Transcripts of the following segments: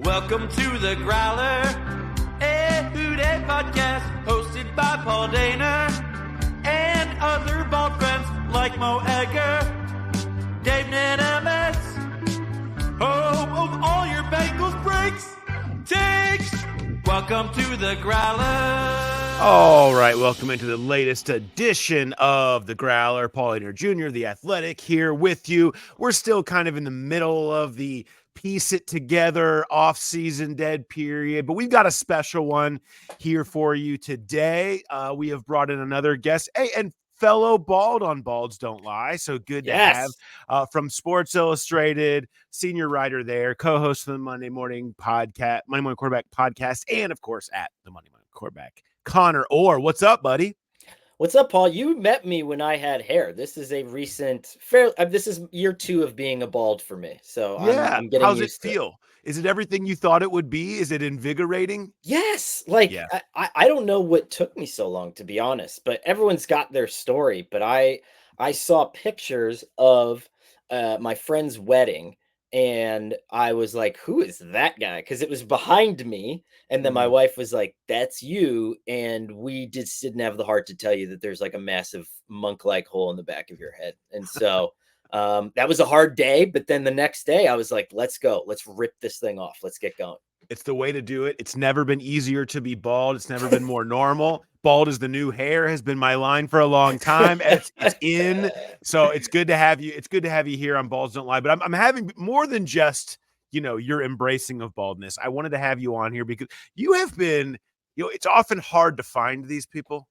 Welcome to the Growler, a Who Dat podcast hosted by Paul Dana and other bald friends like Mo Egger, Dave Nenemetz, home of all your Bengals breaks, takes. Welcome to the Growler. All right, welcome into the latest edition of the Growler. Paul Dana Jr., the Athletic, here with you. We're still kind of in the middle of the piece it together off-season dead period, but we've got a special one here for you today. We have brought in another guest, and fellow bald on Balds Don't Lie. So good to have from Sports Illustrated, senior writer there, co-host of the Monday Morning Quarterback podcast, and of course at the Monday Morning Quarterback, Conor Orr. What's up, buddy? What's up, Paul? You met me when I had hair. This is a recent, this is year 2 of being a bald for me. So yeah, I'm getting how's used it feel? Is it everything you thought it would be? Is it invigorating? Yes. Like, yeah. I don't know what took me so long, to be honest, but everyone's got their story. But I saw pictures of my friend's wedding, and I was like, who is that guy? Because it was behind me. And then my wife was like, that's you. And we just didn't have the heart to tell you that there's like a massive monk-like hole in the back of your head. And so that was a hard day. But then the next day I was like, let's go. Let's rip this thing off. Let's get going. It's the way to do it. It's never been easier to be bald. It's never been more normal. Bald is the new hair has been my line for a long time. It's in. So it's good to have you. It's good to have you here on Balds Don't Lie. But I'm having more than just, your embracing of baldness. I wanted to have you on here because you have been, it's often hard to find these people.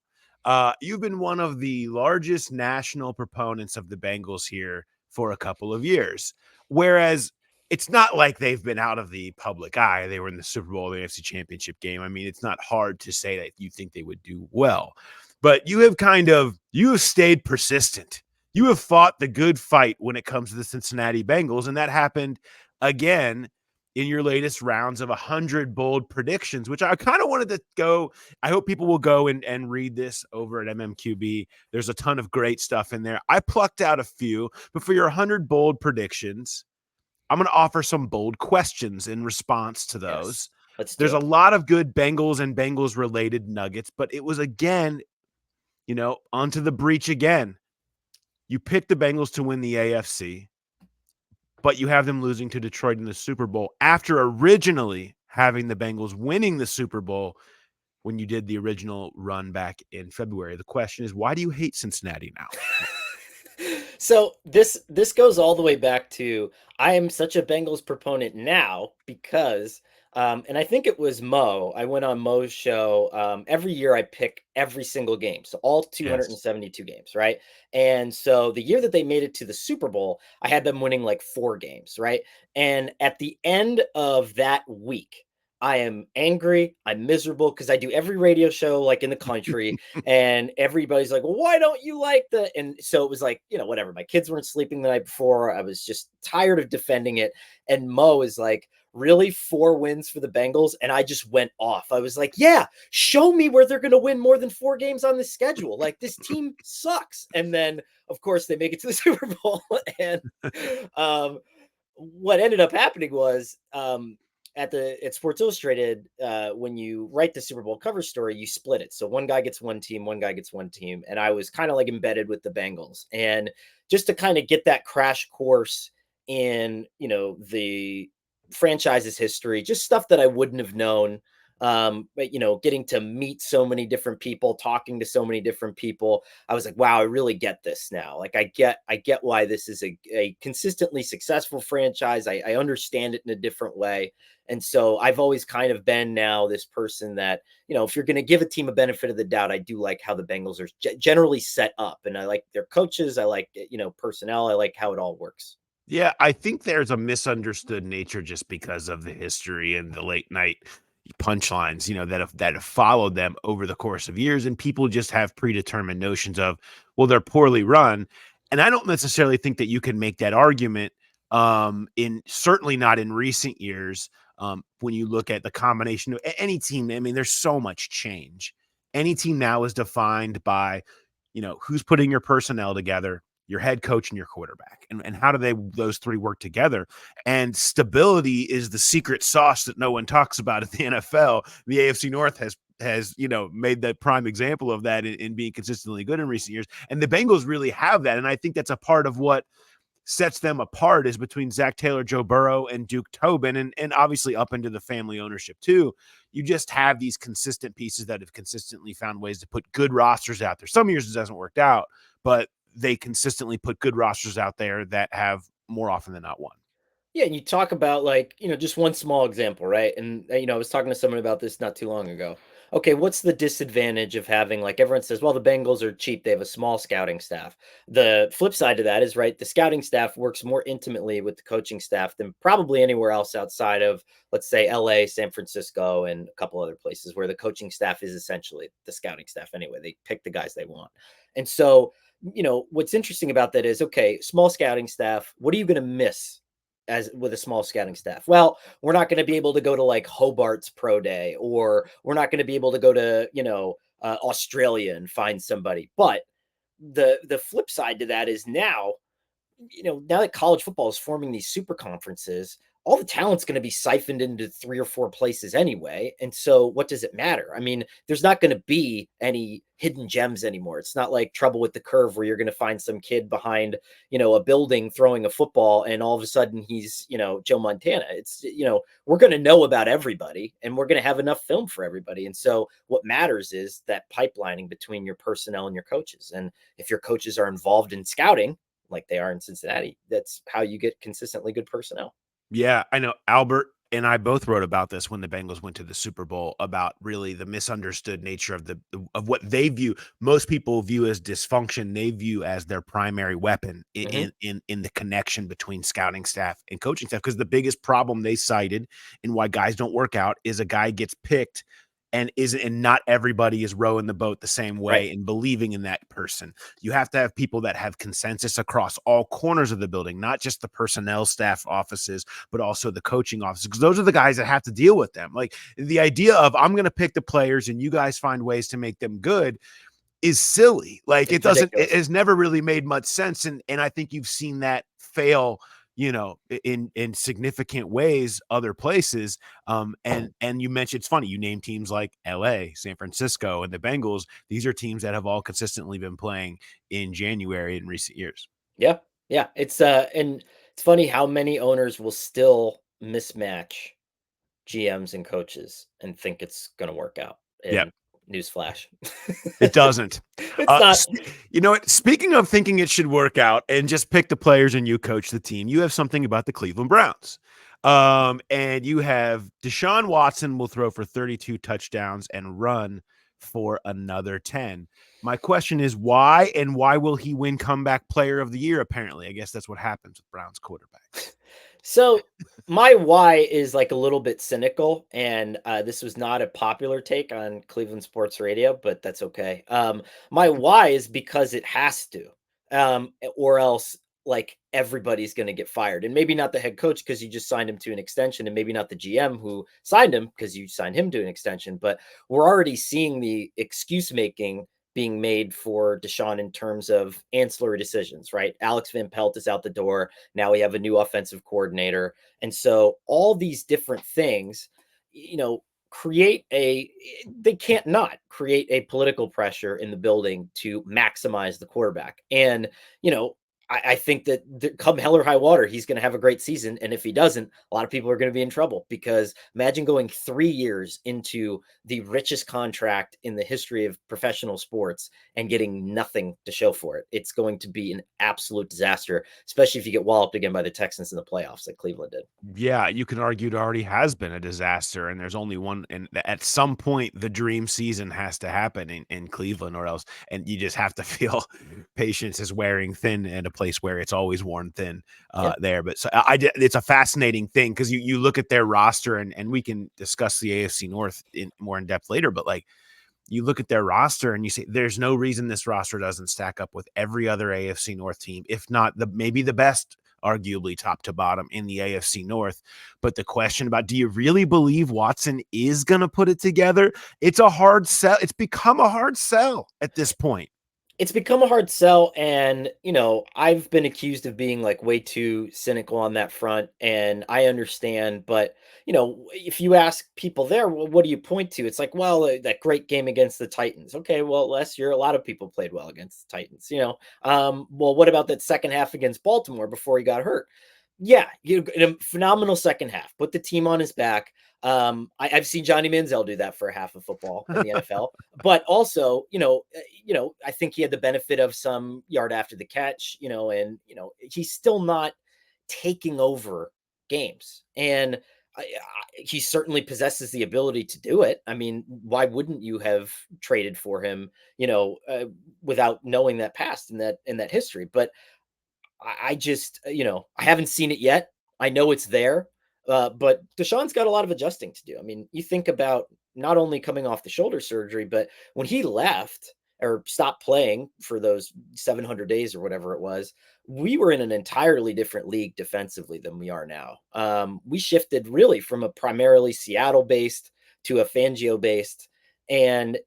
You've been one of the largest national proponents of the Bengals here for a couple of years. Whereas it's not like they've been out of the public eye. They were in the Super Bowl, the AFC Championship game. I mean, it's not hard to say that you think they would do well. But you have stayed persistent. You have fought the good fight when it comes to the Cincinnati Bengals, and that happened again in your latest rounds of 100 bold predictions, which I kind of wanted to go. I hope people will go and read this over at MMQB. There's a ton of great stuff in there. I plucked out a few, but for your 100 bold predictions, I'm going to offer some bold questions in response to those. Yes, there's a lot of good Bengals and Bengals related nuggets, but it was again, onto the breach again. You picked the Bengals to win the AFC, but you have them losing to Detroit in the Super Bowl after originally having the Bengals winning the Super Bowl when you did the original run back in February. The question is, why do you hate Cincinnati now? So this goes all the way back to, I am such a Bengals proponent now because, and I think it was Mo. I went on Mo's show. Every year I pick every single game. So all 272 games, right? And so the year that they made it to the Super Bowl, I had them winning like 4 games, right? And at the end of that week, I am angry. I'm miserable because I do every radio show like in the country and everybody's like, well, why don't you like the, and so it was like, whatever. My kids weren't sleeping the night before. I was just tired of defending it. And Mo is like, really 4 wins for the Bengals? And I just went off. I was like, yeah, show me where they're going to win more than 4 games on the schedule. Like, this team sucks. And then of course they make it to the Super Bowl. And what ended up happening was, at Sports Illustrated, when you write the Super Bowl cover story, you split it. So one guy gets one team, one guy gets one team. And I was kind of like embedded with the Bengals. And just to kind of get that crash course in, the franchise's history, just stuff that I wouldn't have known. But getting to meet so many different people, talking to so many different people, I was like, wow, I really get this now. Like, I get why this is a consistently successful franchise. I understand it in a different way. And so I've always kind of been now this person that, if you're going to give a team a benefit of the doubt, I do like how the Bengals are generally set up, and I like their coaches. I like, personnel. I like how it all works. Yeah, I think there's a misunderstood nature just because of the history and the late night punchlines, that have followed them over the course of years. And people just have predetermined notions of, well, they're poorly run. And I don't necessarily think that you can make that argument certainly not in recent years. When you look at the combination of any team, I mean, there's so much change. Any team now is defined by, who's putting your personnel together, your head coach, and your quarterback. And how do those three work together? And stability is the secret sauce that no one talks about at the NFL. The AFC North has made that prime example of that in being consistently good in recent years. And the Bengals really have that. And I think that's a part of what sets them apart is between Zach Taylor, Joe Burrow, and Duke Tobin, and obviously up into the family ownership too. You just have these consistent pieces that have consistently found ways to put good rosters out there. Some years it hasn't worked out, but they consistently put good rosters out there that have more often than not won. Yeah, and you talk about like, just one small example, right? And I was talking to someone about this not too long ago. Okay, what's the disadvantage of having, like, everyone says, well, the Bengals are cheap, they have a small scouting staff. The flip side to that is, right, the scouting staff works more intimately with the coaching staff than probably anywhere else outside of, let's say, LA, San Francisco, and a couple other places where the coaching staff is essentially the scouting staff anyway. They pick the guys they want. And so, what's interesting about that is, okay, small scouting staff, what are you going to miss as with a small scouting staff? Well, we're not going to be able to go to like Hobart's pro day, or we're not going to be able to go to, Australia and find somebody. But the flip side to that is now that college football is forming these super conferences, all the talent's going to be siphoned into 3 or 4 places anyway. And so what does it matter? I mean, there's not going to be any hidden gems anymore. It's not like Trouble with the Curve where you're going to find some kid behind, a building throwing a football and all of a sudden he's, Joe Montana. It's, we're going to know about everybody and we're going to have enough film for everybody. And so what matters is that pipelining between your personnel and your coaches. And if your coaches are involved in scouting, like they are in Cincinnati, that's how you get consistently good personnel. Yeah, I know. Albert and I both wrote about this when the Bengals went to the Super Bowl, about really the misunderstood nature of what they view. Most people view as dysfunction. They view as their primary weapon in the connection between scouting staff and coaching staff. Because the biggest problem they cited and why guys don't work out is a guy gets picked and not everybody is rowing the boat the same way, right, and believing in that person. You have to have people that have consensus across all corners of the building, not just the personnel staff offices, but also the coaching offices, because those are the guys that have to deal with them. Like, the idea of I'm going to pick the players and you guys find ways to make them good is silly. Like, it has never really made much sense. And I think you've seen that fail, in significant ways other places. And you mentioned, it's funny, you name teams like LA, San Francisco, and the Bengals. These are teams that have all consistently been playing in January in recent years. Yeah. Yeah. And it's funny how many owners will still mismatch GMs and coaches and think it's going to work out. And newsflash, it doesn't. It's not. You know what? Speaking of thinking it should work out and just pick the players and you coach the team, you have something about the Cleveland Browns. And you have Deshaun Watson will throw for 32 touchdowns and run for another 10. My question is why, and why will he win comeback player of the year? Apparently, I guess that's what happens with Browns quarterbacks. So my why is like a little bit cynical, and this was not a popular take on Cleveland sports radio, but that's okay. My why is because it has to, or else like everybody's going to get fired, and maybe not the head coach because you just signed him to an extension, and maybe not the GM who signed him because you signed him to an extension. But we're already seeing the excuse making being made for Deshaun in terms of ancillary decisions, right? Alex Van Pelt is out the door. Now we have a new offensive coordinator. And so all these different things, they can't not create a political pressure in the building to maximize the quarterback. And, I think that come hell or high water, he's going to have a great season. And if he doesn't, a lot of people are going to be in trouble, because imagine going 3 years into the richest contract in the history of professional sports and getting nothing to show for it. It's going to be an absolute disaster, especially if you get walloped again by the Texans in the playoffs like Cleveland did. Yeah, you can argue it already has been a disaster, and there's only one. And at some point, the dream season has to happen in Cleveland, or else. And you just have to feel patience is wearing thin in a place where it's always worn thin there. But so it's a fascinating thing, because you look at their roster, and we can discuss the AFC North more in depth later. But like, you look at their roster and you say, there's no reason this roster doesn't stack up with every other AFC North team, if not maybe the best, arguably top to bottom in the AFC North. But the question about, do you really believe Watson is going to put it together? It's a hard sell. It's become a hard sell at this point. It's become a hard sell, and I've been accused of being like way too cynical on that front, and I understand. But if you ask people there, well, what do you point to? It's like, well, that great game against the Titans. Okay, well, last year a lot of people played well against the Titans. Well, what about that second half against Baltimore before he got hurt? Yeah, a phenomenal second half. Put the team on his back. I've seen Johnny Manziel do that for a half of football in the NFL, but also, I think he had the benefit of some yard after the catch, and he's still not taking over games, and he certainly possesses the ability to do it. I mean, why wouldn't you have traded for him, without knowing that past and that history? But I just, I haven't seen it yet. I know it's there, but Deshaun's got a lot of adjusting to do. I mean, you think about not only coming off the shoulder surgery, but when he left or stopped playing for those 700 days or whatever it was, we were in an entirely different league defensively than we are now. We shifted really from a primarily Seattle based to a Fangio based. And,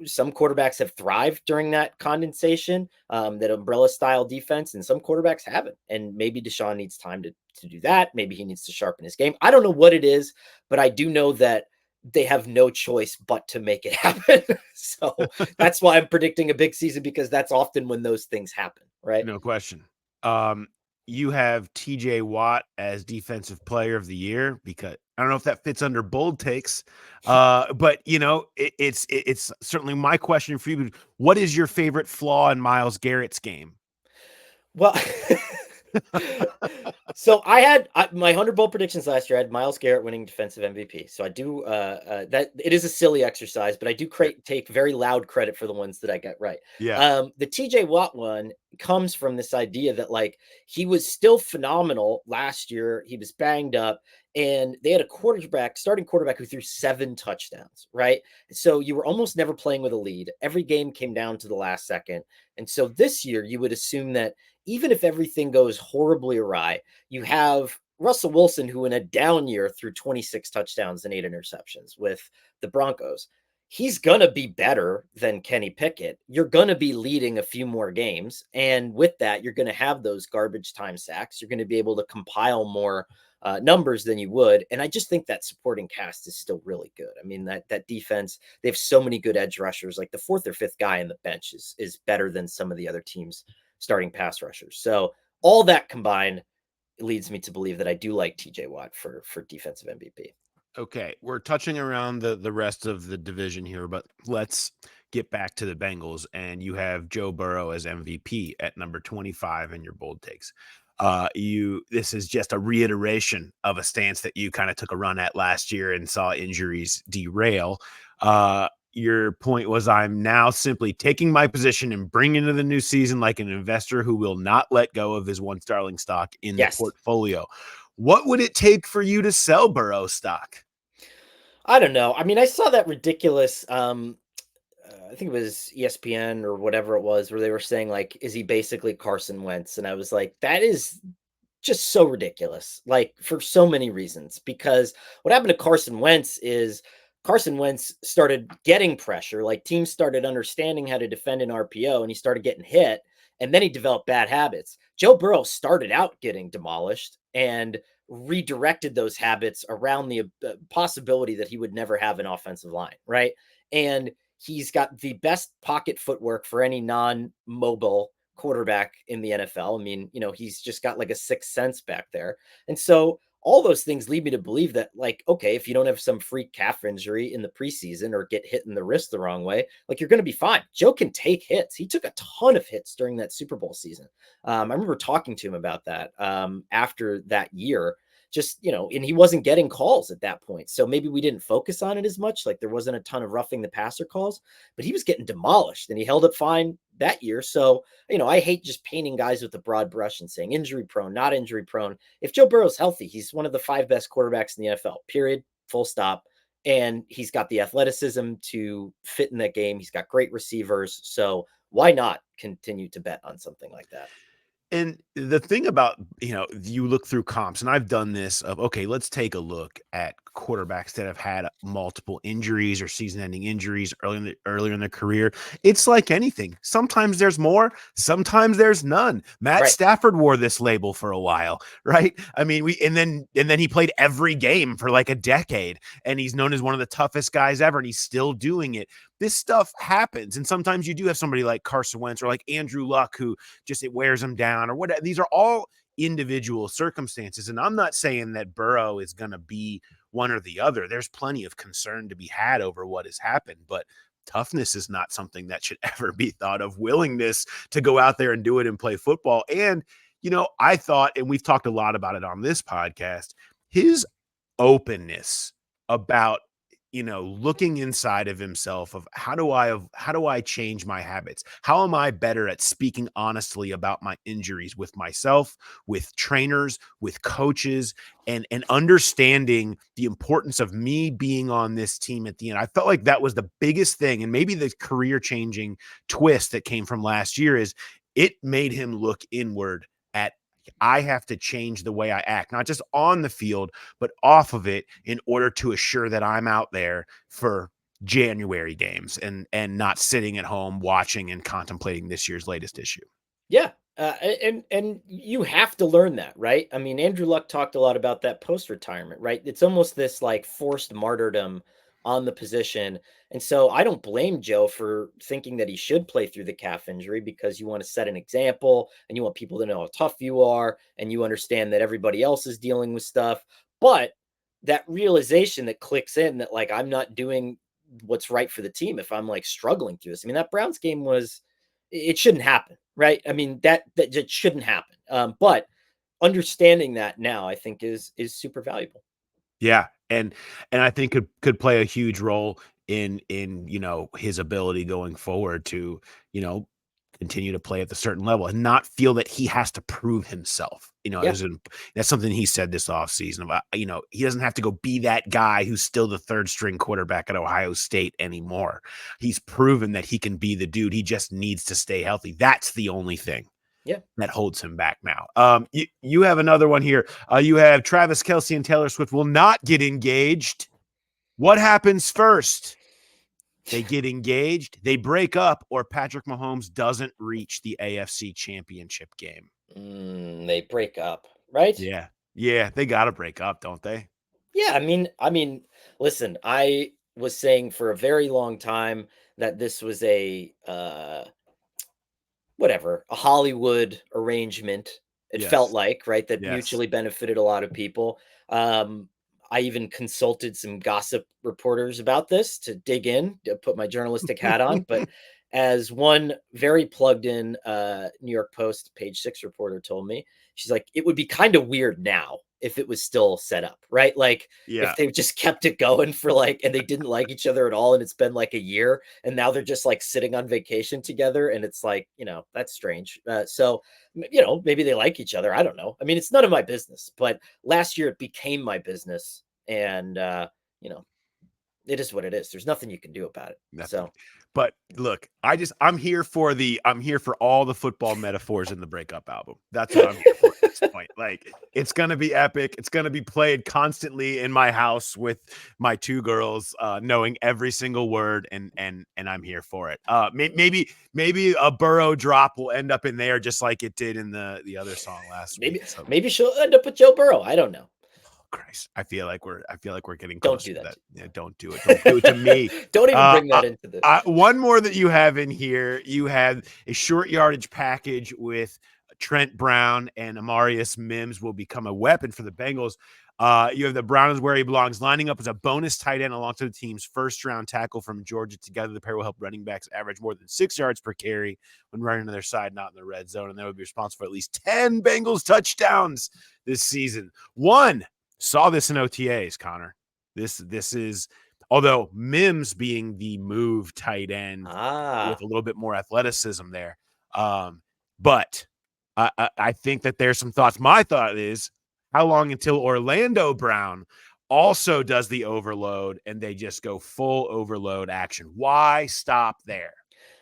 some quarterbacks have thrived during that condensation, that umbrella style defense, and some quarterbacks haven't. And maybe Deshaun needs time to do that. Maybe he needs to sharpen his game. I don't know what it is, but I do know that they have no choice but to make it happen. So that's why I'm predicting a big season, because that's often when those things happen, right? No question. You have TJ Watt as defensive player of the year, because I don't know if that fits under bold takes. But it's certainly my question for you. What is your favorite flaw in Myles Garrett's game? Well, so I had my 100 bowl predictions last year. I had Myles Garrett winning defensive MVP. So I do that. It is a silly exercise, but I do take very loud credit for the ones that I got right. Yeah. The TJ Watt one comes from this idea that like he was still phenomenal last year. He was banged up, and they had a starting quarterback who threw 7 touchdowns, right? So you were almost never playing with a lead. Every game came down to the last second. And so this year you would assume that even if everything goes horribly awry, you have Russell Wilson, who in a down year threw 26 touchdowns and 8 interceptions with the Broncos. He's going to be better than Kenny Pickett. You're going to be leading a few more games. And with that, you're going to have those garbage time sacks. You're going to be able to compile more numbers than you would. And I just think that supporting cast is still really good. I mean, that defense, they have so many good edge rushers. Like the 4th or 5th guy in the bench is better than some of the other teams' starting pass rushers. So all that combined leads me to believe that I do like TJ Watt for defensive MVP. Okay, we're touching around the rest of the division here, but let's get back to the Bengals. And you have Joe Burrow as MVP at number 25 in your bold takes. This is just a reiteration of a stance that you kind of took a run at last year and saw injuries derail. Your point was, I'm now simply taking my position and bringing into the new season like an investor who will not let go of his once darling stock in the portfolio. What would it take for you to sell Burrow stock? I don't know. I mean, I saw that ridiculous, I think it was ESPN or whatever it was, where they were saying like, is he basically Carson Wentz? And I was like, that is just so ridiculous, like for so many reasons. Because what happened to Carson Wentz is Carson Wentz started getting pressure, like teams started understanding how to defend an RPO, and he started getting hit, and then he developed bad habits. Joe Burrow started out getting demolished and redirected those habits around the possibility that he would never have an offensive line, right? And he's got the best pocket footwork for any non-mobile quarterback in the NFL. I mean, he's just got like a sixth sense back there. And so all those things lead me to believe that, like, okay, if you don't have some freak calf injury in the preseason or get hit in the wrist the wrong way, like you're going to be fine. Joe can take hits. He took a ton of hits during that Super Bowl season. I remember talking to him about that after that year. Just, and he wasn't getting calls at that point. So maybe we didn't focus on it as much. Like there wasn't a ton of roughing the passer calls, but he was getting demolished and he held up fine that year. So, I hate just painting guys with a broad brush and saying injury prone, not injury prone. If Joe Burrow's healthy, he's one of the 5 best quarterbacks in the NFL, period, full stop. And he's got the athleticism to fit in that game. He's got great receivers. So why not continue to bet on something like that? And the thing about, you look through comps, and I've done this of, okay, let's take a look at quarterbacks that have had multiple injuries or season-ending injuries earlier in their career. It's like anything. Sometimes there's more, sometimes there's none. Matt Stafford wore this label for a while, right? I mean, and then he played every game for like a decade, and he's known as one of the toughest guys ever, and he's still doing it. This stuff happens, and sometimes you do have somebody like Carson Wentz or like Andrew Luck who just it wears them down or whatever. These are all individual circumstances, and I'm not saying that Burrow is going to be one or the other. There's plenty of concern to be had over what has happened, but toughness is not something that should ever be thought of. Willingness to go out there and do it and play football. And, I thought, and we've talked a lot about it on this podcast, his openness about looking inside of himself of how do I change my habits? How am I better at speaking honestly about my injuries with myself, with trainers, with coaches, and understanding the importance of me being on this team at the end? I felt like that was the biggest thing, and maybe the career-changing twist that came from last year is it made him look inward at I have to change the way I act, not just on the field, but off of it in order to assure that I'm out there for January games and not sitting at home watching and contemplating this year's latest issue. Yeah. And you have to learn that, right? I mean, Andrew Luck talked a lot about that post-retirement, right? It's almost this like forced martyrdom on the position. And so I don't blame Joe for thinking that he should play through the calf injury because you want to set an example and you want people to know how tough you are and you understand that everybody else is dealing with stuff. But that realization that clicks in that like I'm not doing what's right for the team if I'm like struggling through this. I mean, that Browns game it shouldn't happen, right? I mean, that just shouldn't happen. But understanding that now I think is super valuable. Yeah. And I think could play a huge role in his ability going forward to, continue to play at the certain level and not feel that he has to prove himself. That's something he said this offseason about, he doesn't have to go be that guy who's still the third string quarterback at Ohio State anymore. He's proven that he can be the dude. He just needs to stay healthy. That's the only thing. Yeah, that holds him back now. You have another one here. You have Travis Kelce and Taylor Swift will not get engaged. What happens first? They get engaged, they break up, or Patrick Mahomes doesn't reach the AFC Championship game. They break up, right? Yeah, they got to break up, don't they? Yeah, I mean, listen, I was saying for a very long time that this was a Hollywood arrangement. It felt like, right, that mutually benefited a lot of people. I even consulted some gossip reporters about this to dig in, to put my journalistic hat on. But as one very plugged in New York Post page 6 reporter told me, she's like, it would be kind of weird now if it was still set up, right? Like if they just kept it going for like, and they didn't like each other at all. And it's been like a year and now they're just like sitting on vacation together. And it's like, that's strange. So, maybe they like each other. I don't know. I mean, it's none of my business, but last year it became my business and, it is what it is. There's nothing you can do about it. Nothing. But look, I'm here for all the football metaphors in the breakup album. That's what I'm here for at this point. Like, it's going to be epic. It's going to be played constantly in my house with my two girls, knowing every single word. And I'm here for it. Maybe a Burrow drop will end up in there just like it did in the other song last week. Maybe she'll end up with Joe Burrow. I don't know. Christ, I feel like we're getting close. Don't do that. Yeah, don't do it. Don't do it to me. Don't even bring that into this. One more that you have in here. You have a short yardage package with Trent Brown and Amarius Mims will become a weapon for the Bengals. You have the Brown is where he belongs, lining up as a bonus tight end alongside the team's first-round tackle from Georgia. Together, the pair will help running backs average more than 6 yards per carry when running to their side, not in the red zone, and they will be responsible for at least 10 Bengals touchdowns this season. Saw this in OTAs, Connor. This is, although Mims being the move tight end with a little bit more athleticism there. But I think that there's some thoughts. My thought is, how long until Orlando Brown also does the overload and they just go full overload action? Why stop there?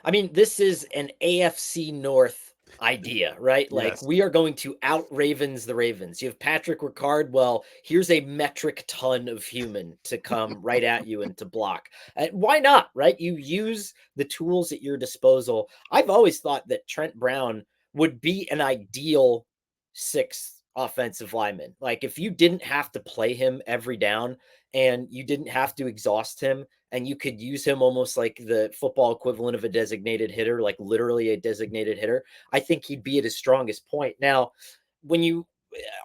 I mean, this is an AFC North idea, right? Like, Yes. we are going to out Ravens the Ravens. You have Patrick Ricard. Well, here's a metric ton of human to come right at you and to block. Why not, right? You use the tools at your disposal. I've always thought that Trent Brown would be an ideal sixth offensive lineman. Like, if you didn't have to play him every down and you didn't have to exhaust him, and you could use him almost like the football equivalent of a designated hitter, like literally a designated hitter, I think he'd be at his strongest point. Now, when you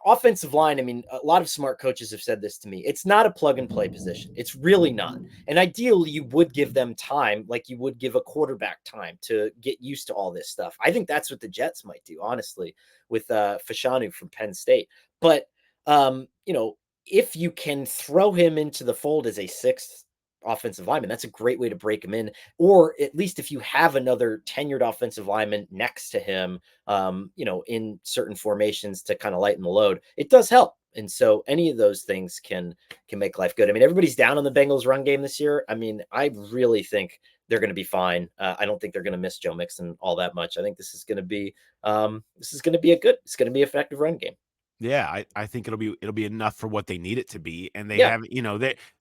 offensive line, I mean, a lot of smart coaches have said this to me. It's not a plug and play position. It's really not. And ideally, you would give them time, like you would give a quarterback time to get used to all this stuff. I think that's what the Jets might do, honestly, with Fashanu from Penn State. But if you can throw him into the fold as a sixth offensive lineman, that's a great way to break him in. Or at least if you have another tenured offensive lineman next to him, in certain formations to kind of lighten the load, it does help. And so any of those things can make life good. I mean, everybody's down on the Bengals run game this year. I mean, I really think they're going to be fine. I don't think they're going to miss Joe Mixon all that much. I think this is going to be it's going to be effective run game. Yeah, I think it'll be enough for what they need it to be, and they Yeah. haven't,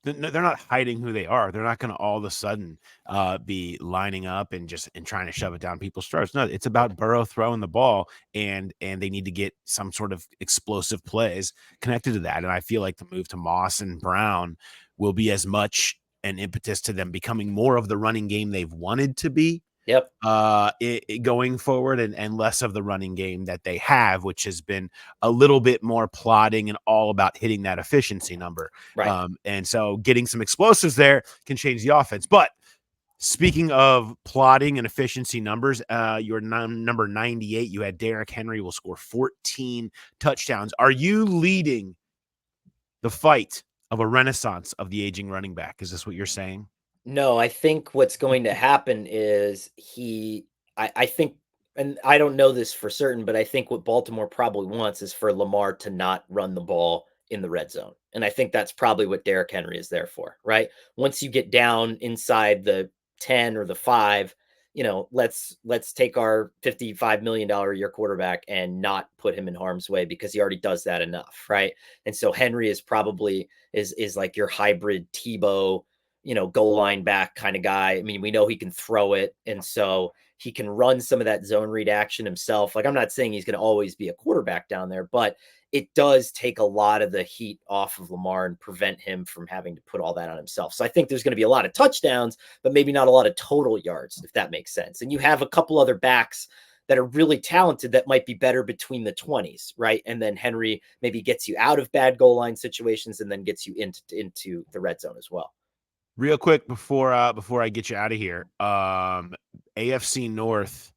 they're not hiding who they are. They're not going to all of a sudden be lining up and trying to shove it down people's throats. No, it's about Burrow throwing the ball, and they need to get some sort of explosive plays connected to that. And I feel like the move to Moss and Brown will be as much an impetus to them becoming more of the running game they've wanted to be. Yep. Going forward, and less of the running game that they have, which has been a little bit more plodding and all about hitting that efficiency number. Right. And so getting some explosives there can change the offense. But speaking of plodding and efficiency numbers, your number 98, you had Derrick Henry will score 14 touchdowns. Are you leading the fight of a renaissance of the aging running back? Is this what you're saying? No, I think what's going to happen is I think, and I don't know this for certain, but I think what Baltimore probably wants is for Lamar to not run the ball in the red zone. And I think that's probably what Derrick Henry is there for, right? Once you get down inside the 10 or the 5, let's take our $55 million a year quarterback and not put him in harm's way, because he already does that enough, right? And so Henry is probably is like your hybrid Tebow, goal line back kind of guy. I mean, we know he can throw it, and so he can run some of that zone read action himself. Like, I'm not saying he's going to always be a quarterback down there, but it does take a lot of the heat off of Lamar and prevent him from having to put all that on himself. So I think there's going to be a lot of touchdowns, but maybe not a lot of total yards, if that makes sense. And you have a couple other backs that are really talented that might be better between the 20s, right? And then Henry maybe gets you out of bad goal line situations and then gets you into the red zone as well. Real quick before I get you out of here, AFC North.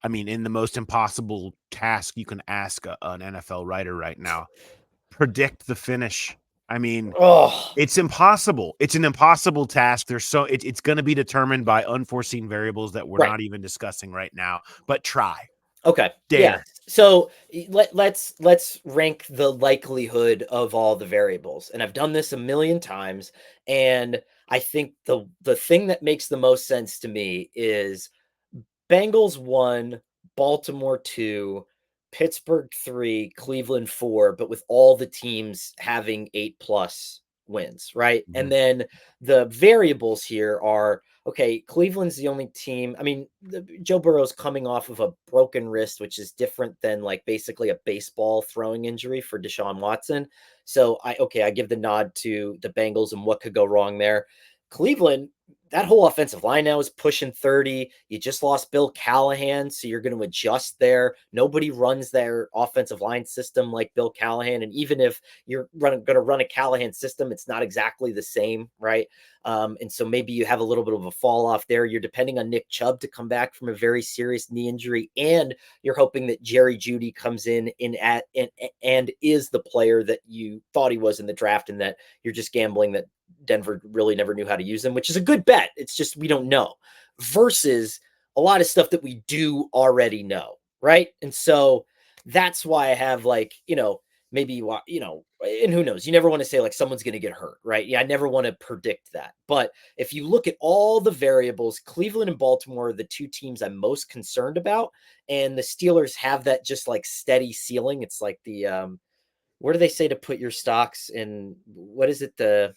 I mean, in the most impossible task you can ask an NFL writer right now, predict the finish. I mean, it's impossible. It's an impossible task. It's going to be determined by unforeseen variables that we're not even discussing right now. But try. Okay. Dare. Yeah. So let's rank the likelihood of all the variables. And I've done this a million times, and I think the thing that makes the most sense to me is Bengals 1, Baltimore 2, Pittsburgh 3, Cleveland 4, but with all the teams having 8+ wins, right? Mm-hmm. And then the variables here are, okay, Cleveland's the only team. I mean, Joe Burrow's coming off of a broken wrist, which is different than like basically a baseball throwing injury for Deshaun Watson. So I give the nod to the Bengals and what could go wrong there. Cleveland, that whole offensive line now is pushing 30. You just lost Bill Callahan, so you're going to adjust there. Nobody runs their offensive line system like Bill Callahan. And even if you're going to run a Callahan system, it's not exactly the same, right? And so maybe you have a little bit of a fall off there. You're depending on Nick Chubb to come back from a very serious knee injury, and you're hoping that Jerry Jeudy comes in and is the player that you thought he was in the draft, and that you're just gambling that Denver really never knew how to use him, which is a good bet. It's just we don't know, versus a lot of stuff that we do already know, right? And so that's why I have, like, maybe, and who knows? You never want to say like someone's going to get hurt, right? Yeah, I never want to predict that. But if you look at all the variables, Cleveland and Baltimore are the two teams I'm most concerned about. And the Steelers have that just like steady ceiling. It's like where do they say to put your stocks in? What is it? The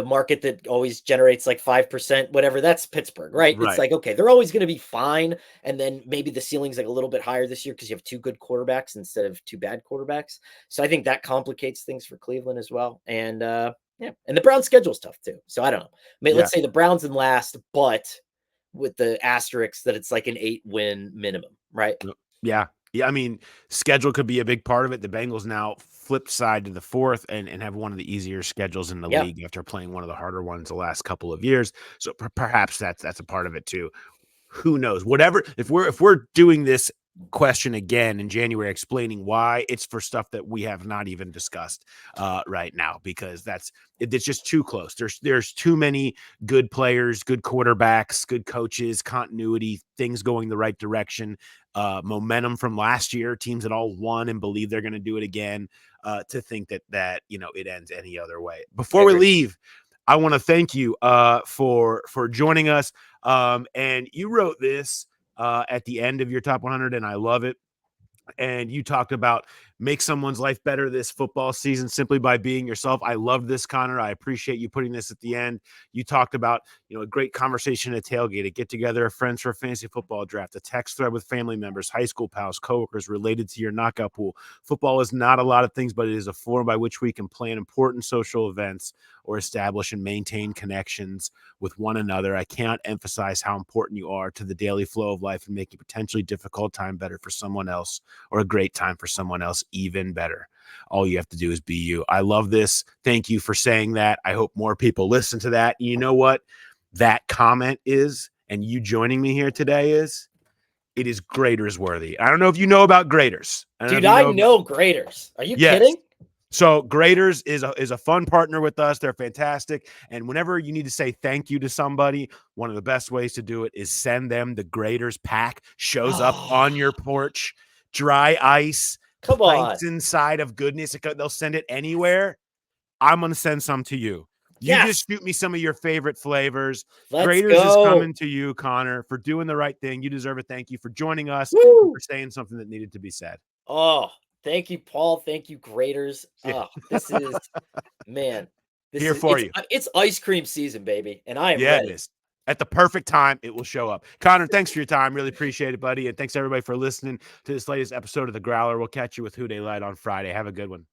market that always generates like 5%, whatever, that's Pittsburgh, right? It's like, okay, they're always going to be fine. And then maybe the ceiling's like a little bit higher this year because you have two good quarterbacks instead of two bad quarterbacks. So I think that complicates things for Cleveland as well. And and the Browns schedule's tough too. So I don't know. Let's say the Browns in last, but with the asterisk that it's like an 8-win minimum, right? Yeah. Yeah, I mean, schedule could be a big part of it. The Bengals now flipped side to the fourth and have one of the easier schedules in the league after playing one of the harder ones the last couple of years. So perhaps that's a part of it too. Who knows? Whatever. If we're doing this question again in January, explaining why, it's for stuff that we have not even discussed right now, because it's just too close. There's too many good players, good quarterbacks, good coaches, continuity, things going the right direction, momentum from last year, teams that all won and believe they're going to do it again, to think that it ends any other way. Before we leave, I want to thank you for joining us. And you wrote this at the end of your top 100, and I love it. And you talked about make someone's life better this football season simply by being yourself. I love this, Conor. I appreciate you putting this at the end. You talked about, a great conversation at a tailgate, a get together of friends for a fantasy football draft, a text thread with family members, high school pals, coworkers related to your knockout pool. Football is not a lot of things, but it is a forum by which we can plan important social events or establish and maintain connections with one another. I cannot emphasize how important you are to the daily flow of life and making a potentially difficult time better for someone else, or a great time for someone else even better. All you have to do is be you. I love this. Thank you for saying that. I hope more people listen to that. You know what that comment is, and you joining me here today is? It is graders worthy. I don't know if you know about graders. Dude, I know graders. Are you kidding? So Graders is a fun partner with us. They're fantastic. And whenever you need to say thank you to somebody, one of the best ways to do it is send them the Graders pack. Shows up on your porch, dry ice, pints inside of goodness. They'll send it anywhere. I'm going to send some to you. You just shoot me some of your favorite flavors. Graders is coming to you, Conor, for doing the right thing. You deserve a thank you for joining us, for saying something that needed to be said. Oh, thank you, Paul. Thank you, graders. This is, man. Here for you. It's ice cream season, baby. And I am ready. It is. At the perfect time, it will show up. Conor, thanks for your time. Really appreciate it, buddy. And thanks, everybody, for listening to this latest episode of The Growler. We'll catch you with Who Dey Light on Friday. Have a good one.